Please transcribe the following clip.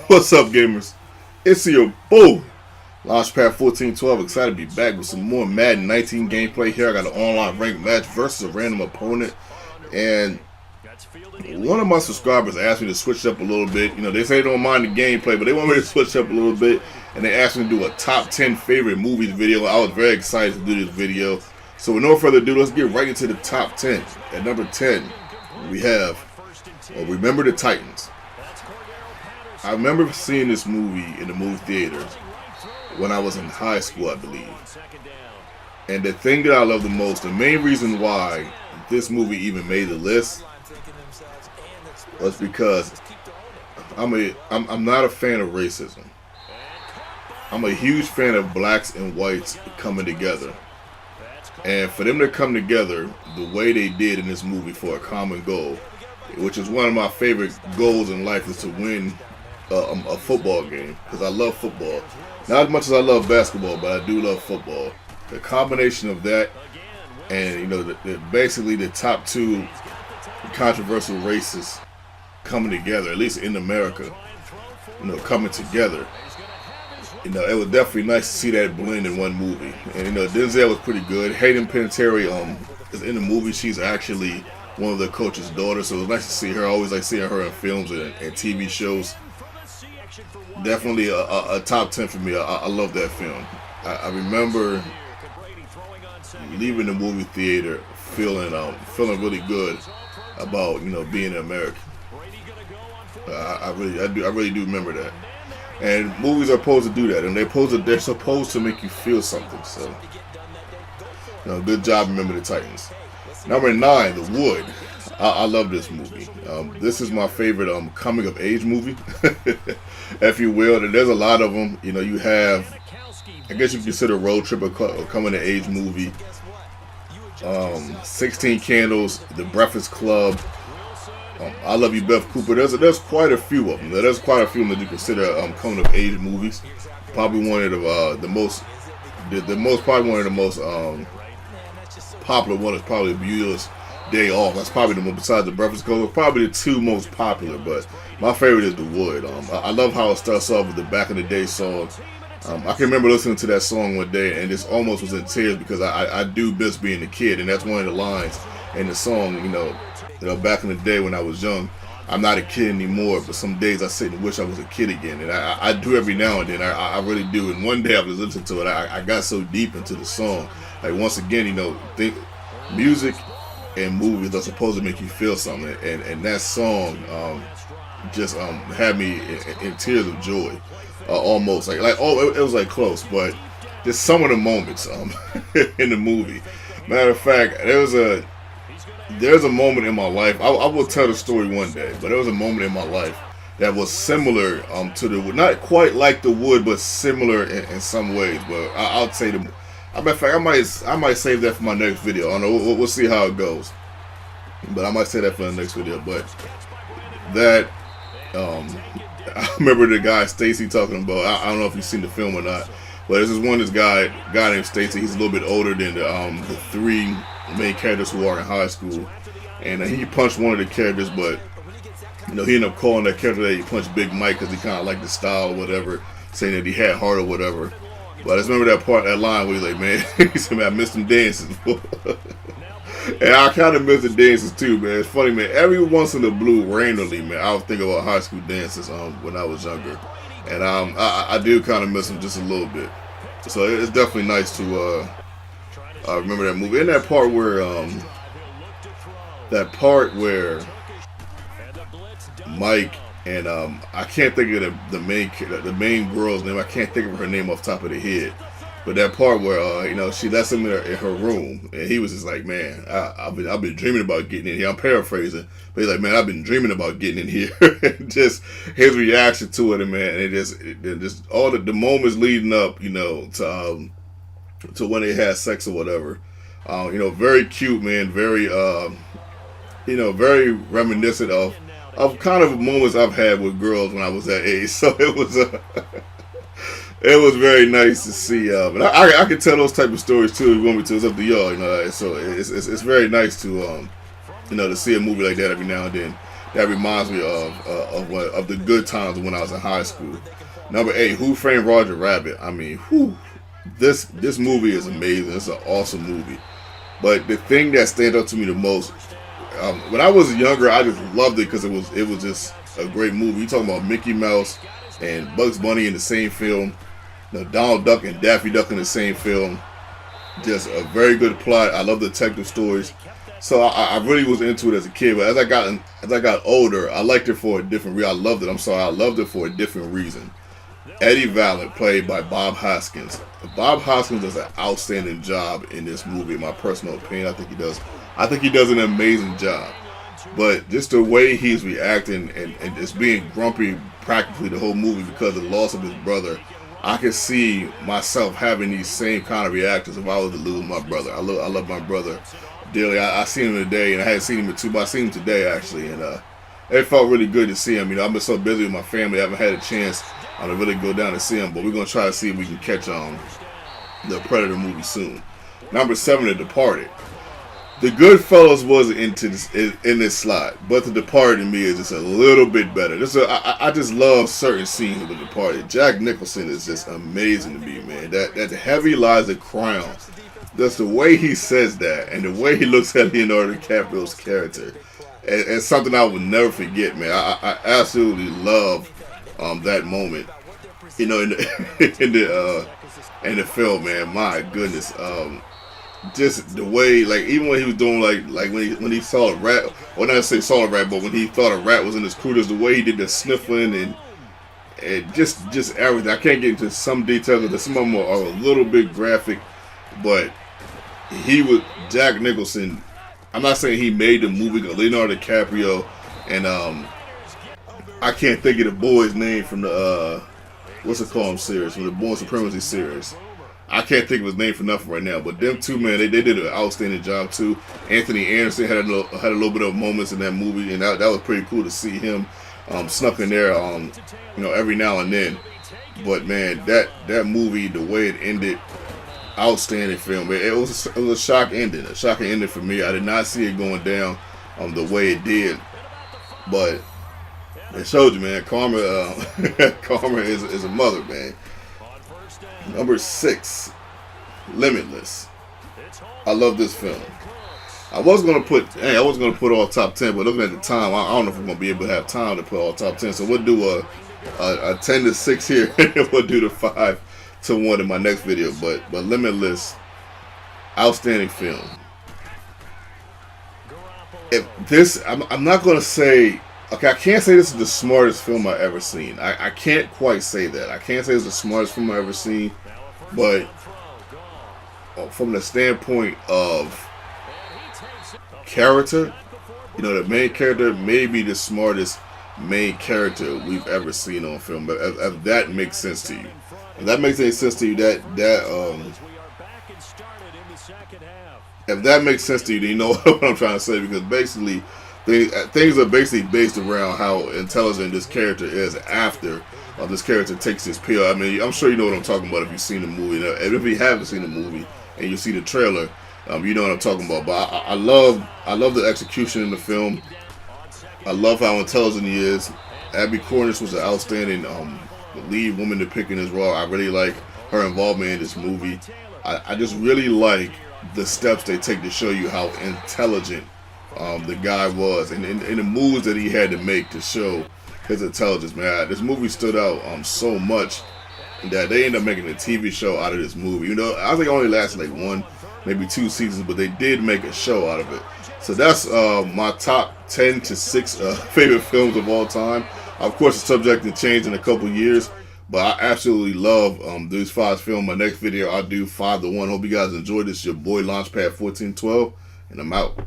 What's up, gamers? It's your boy, Launchpad 1412. Excited to be back with some more Madden 19 gameplay here. I got an online ranked match versus a random opponent. And one of my subscribers asked me to switch up a little bit. You know, they say they don't mind the gameplay, but they want me to switch up a little bit. And they asked me to do a top 10 favorite movies video. I was very excited to do this video. So with no further ado, let's get right into the top 10. At number 10, we have Remember the Titans. I remember seeing this movie in the movie theater when I was in high school, I believe. And the thing that I love the most, the main reason why this movie even made the list, was because I'm not a fan of racism. I'm a huge fan of blacks and whites coming together. And for them to come together the way they did in this movie for a common goal, which is one of my favorite goals in life, is to win a football game, because I love football. Not as much as I love basketball, but I do love football. The combination of that and, you know, basically the top two controversial races coming together, at least in America, you know, coming together. You know, it was definitely nice to see that blend in one movie. And, you know, Denzel was pretty good. Hayden Panettiere is in the movie. She's actually one of the coach's daughters, so it was nice to see her. I always like seeing her in films and TV shows. Definitely a top 10 for me. I love that film. I remember leaving the movie theater feeling really good about, you know, being an American. I really do remember that. And movies are supposed to do that, and they're supposed to make you feel something. So, you know, good job. Remember the Titans. Number 9, The Wood. I love this movie. This is my favorite coming of age movie, if you will. And there's a lot of them. You know, you have, I guess you consider Road Trip a coming of age movie. 16 Candles, The Breakfast Club. I Love You, Beth Cooper. There's quite a few of them. There's quite a few that you consider coming of age movies. Probably one of the most popular one is probably Bueller's Day Off. That's probably the one, besides The Breakfast Club, probably the two most popular. But my favorite is The Wood. I love how it starts off with the Back in the Day song. I can remember listening to that song one day and just almost was in tears, because I do miss being a kid, and that's one of the lines in the song. You know, back in the day when I was young, I'm not a kid anymore, but some days I sit and wish I was a kid again. And I do every now and then. I really do. And one day I was listening to it, I got so deep into the song. Like, once again, you know, music and movies are supposed to make you feel something. And that song just had me in tears of joy. Almost. It was like close, but just some of the moments in the movie. Matter of fact, there's a moment in my life. I will tell the story one day, but there was a moment in my life that was similar to The Wood. Not quite like The Wood, but similar in some ways. But I'll say I might save that for my next video. I don't know. We'll see how it goes. But I might say that for the next video. But that I remember the guy Stacy talking about. I don't know if you've seen the film or not. But there's this guy named Stacy. He's a little bit older than the three main characters who are in high school, and he punched one of the characters, but, you know, he ended up calling that character that he punched Big Mike because he kind of liked the style or whatever, saying that he had heart or whatever. But I just remember that line where he's like, man, he said, man, I missed them dances. And I kind of miss the dances too, man. It's funny, man. Every once in the blue, randomly, man, I was thinking about high school dances when I was younger, and I do kind of miss them just a little bit. So it's definitely nice to remember that movie. And that part where Mike and I can't think of the main girl's name. I can't think of her name off the top of the head. But that part where you know, she lets him in her room, and he was just like, man, I've been dreaming about getting in here. I'm paraphrasing, but he's like, man, I've been dreaming about getting in here. Just his reaction to it, and man, it just all the moments leading up, you know, to when they had sex or whatever. You know, very cute, man. Very you know, very reminiscent of kind of moments I've had with girls when I was that age. So it was it was very nice to see. But I can tell those type of stories too if you want me to. It's up to y'all, you know. So it's very nice to you know, to see a movie like that every now and then. that reminds me of the good times when I was in high school. Number 8, Who Framed Roger Rabbit? I mean, this movie is amazing. It's an awesome movie. But the thing that stands out to me the most, when I was younger, I just loved it because it was just a great movie. You talking about Mickey Mouse and Bugs Bunny in the same film, Donald Duck and Daffy Duck in the same film. Just a very good plot. I love detective stories. So I really was into it as a kid, but as I got older, I liked it for a different reason. I loved it. I loved it for a different reason. Eddie Valent, played by Bob Hoskins. Bob Hoskins does an outstanding job in this movie, in my personal opinion. I think he does. I think he does an amazing job. But just the way he's reacting and just being grumpy practically the whole movie because of the loss of his brother, I can see myself having these same kind of reactions if I was to lose my brother. I love my brother dearly. I seen him today, and I hadn't seen him in 2 months. I seen him today, actually, and it felt really good to see him. I've been so busy with my family, I haven't had a chance to really go down and see him, but we're going to try to see if we can catch the Predator movie soon. Number 7, The Departed. The Goodfellas was in this slot, but The Departed to me is just a little bit better. I just love certain scenes of The Departed. Jack Nicholson is just amazing to me, man. That heavy lies the crown. Just the way he says that and the way he looks at Leonardo DiCaprio's character. And something I will never forget, man. I absolutely love that moment. In the film, man. My goodness. Just the way, like, even when he was doing like when he saw a rat, or not say saw a rat, but when he thought a rat was in his crew, the way he did the sniffling and just everything. I can't get into some details because some of them are a little bit graphic, but Jack Nicholson. I'm not saying he made the movie, Leonardo DiCaprio, and I can't think of the boy's name from the what's it called series, from the Born Supremacy series. I can't think of his name for nothing right now, but them two, man, they did an outstanding job too. Anthony Anderson had a little bit of moments in that movie, and that was pretty cool to see him snuck in there, every now and then. But man, that movie, the way it ended, outstanding film. It was a shocking ending for me. I did not see it going down the way it did, but it showed you, man. Karma, karma is a mother, man. Number 6, Limitless. I love this film. I was gonna put all top 10, but looking at the time, I don't know if we're gonna be able to have time to put all top 10. So we'll do a 10 to 6 here, and we'll do the 5 to 1 in my next video. But Limitless, outstanding film. I'm not gonna say. Okay, I can't say this is the smartest film I've ever seen. I can't quite say that. I can't say it's the smartest film I've ever seen, but from the standpoint of character, the main character may be the smartest main character we've ever seen on film. But if that makes sense to you, if that makes any sense to you, if that makes sense to you, then you know what I'm trying to say. Because basically, things are basically based around how intelligent this character is after this character takes his pill. I mean, I'm sure you know what I'm talking about if you've seen the movie. And if you haven't seen the movie and you see the trailer, you know what I'm talking about. But I love the execution in the film. I love how intelligent he is. Abby Cornish was an outstanding lead woman depicting this role. I really like her involvement in this movie. I just really like the steps they take to show you how intelligent the guy was, and the moves that he had to make to show his intelligence, man. This movie stood out so much that they ended up making a TV show out of this movie. I think it only lasted like 1, maybe 2 seasons, but they did make a show out of it. So that's my top 10 to 6 favorite films of all time. Of course, it's subject to change in a couple years, but I absolutely love these 5 films. My next video, I'll do 5 to 1. Hope you guys enjoyed this. Your boy Launchpad 1412, and I'm out.